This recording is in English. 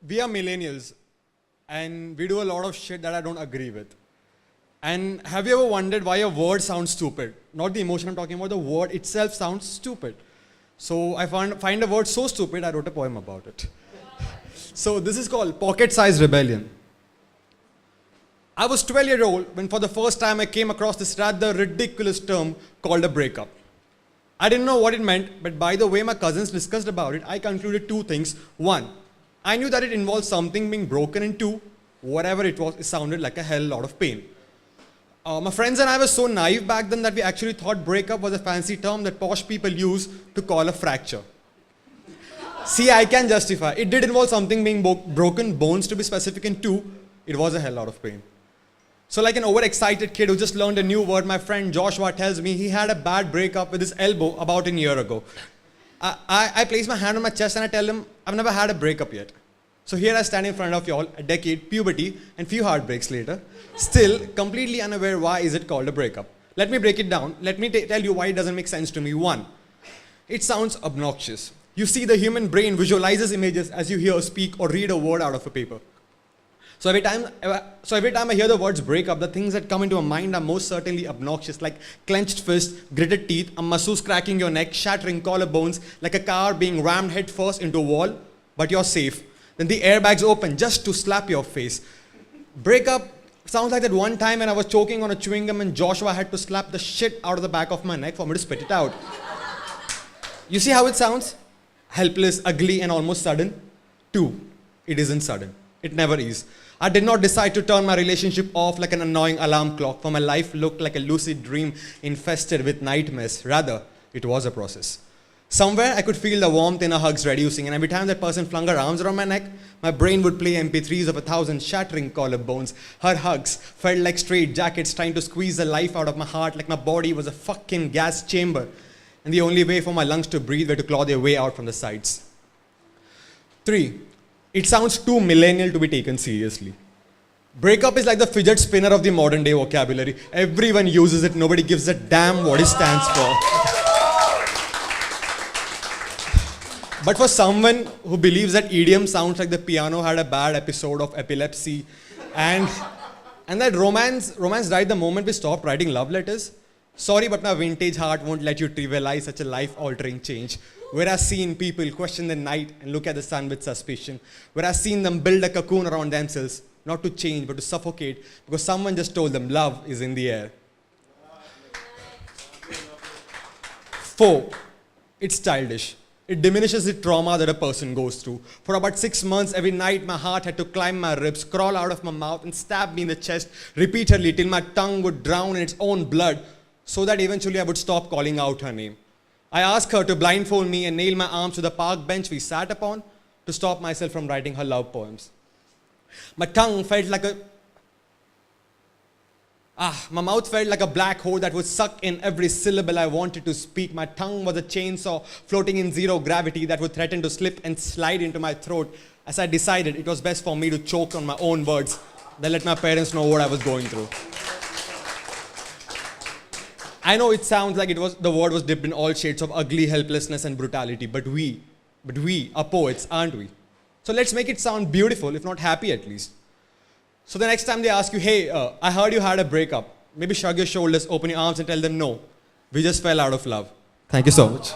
we are millennials and we do a lot of shit that I don't agree with. And have you ever wondered why a word sounds stupid? Not the emotion I'm talking about, the word itself sounds stupid. So I find a word so stupid, I wrote a poem about it. So this is called Pocket-Sized Rebellion. I was 12 years old when for the first time I came across this rather ridiculous term called a breakup. I didn't know what it meant, but by the way my cousins discussed about it, I concluded two things. One, I knew that it involved something being broken, and two, whatever it was, it sounded like a hell lot of pain. My friends and I were so naive back then that we actually thought breakup was a fancy term that posh people use to call a fracture. See, I can justify. It did involve something being broken, bones to be specific, and two, it was a hell lot of pain. So like an overexcited kid who just learned a new word, my friend Joshua tells me he had a bad breakup with his elbow about a year ago. I place my hand on my chest and I tell him, I've never had a breakup yet. So here I stand in front of y'all, a decade, puberty, and few heartbreaks later, still completely unaware why is it called a breakup. Let me break it down. Let me tell you why it doesn't make sense to me. One, it sounds obnoxious. You see, the human brain visualizes images as you hear, speak, or read a word out of a paper. So every time I hear the words breakup, the things that come into my mind are most certainly obnoxious, like clenched fists, gritted teeth, a masseuse cracking your neck, shattering collarbones, like a car being rammed head first into a wall, but you're safe. Then the airbags open just to slap your face. Breakup sounds like that one time when I was choking on a chewing gum and Joshua had to slap the shit out of the back of my neck for me to spit it out. You see how it sounds? Helpless, ugly, and almost sudden. Two, it isn't sudden. It never is. I did not decide to turn my relationship off like an annoying alarm clock, for my life looked like a lucid dream infested with nightmares. Rather, it was a process. Somewhere I could feel the warmth in her hugs reducing, and every time that person flung her arms around my neck, my brain would play MP3s of 1,000 shattering collarbones. Her hugs felt like straight jackets trying to squeeze the life out of my heart, like my body was a fucking gas chamber, and the only way for my lungs to breathe were to claw their way out from the sides. 3. It sounds too millennial to be taken seriously. Breakup is like the fidget spinner of the modern day vocabulary. Everyone uses it, nobody gives a damn what it stands for. But for someone who believes that EDM sounds like the piano had a bad episode of epilepsy, and that romance died the moment we stopped writing love letters, sorry, but my vintage heart won't let you trivialize such a life-altering change. Where I've seen people question the night and look at the sun with suspicion. Where I've seen them build a cocoon around themselves, not to change, but to suffocate, because someone just told them love is in the air. 4. It's childish. It diminishes the trauma that a person goes through. For about 6 months, every night my heart had to climb my ribs, crawl out of my mouth, and stab me in the chest repeatedly till my tongue would drown in its own blood, so that eventually I would stop calling out her name. I asked her to blindfold me and nail my arms to the park bench we sat upon to stop myself from writing her love poems. My tongue felt like my mouth felt like a black hole that would suck in every syllable I wanted to speak. My tongue was a chainsaw floating in zero gravity that would threaten to slip and slide into my throat, as I decided it was best for me to choke on my own words than let my parents know what I was going through. I know it sounds like the word was dipped in all shades of ugly, helplessness, and brutality, but we are poets, aren't we? So let's make it sound beautiful, if not happy at least. So the next time they ask you, hey, I heard you had a breakup, maybe shrug your shoulders, open your arms, and tell them no, we just fell out of love. Thank you so much.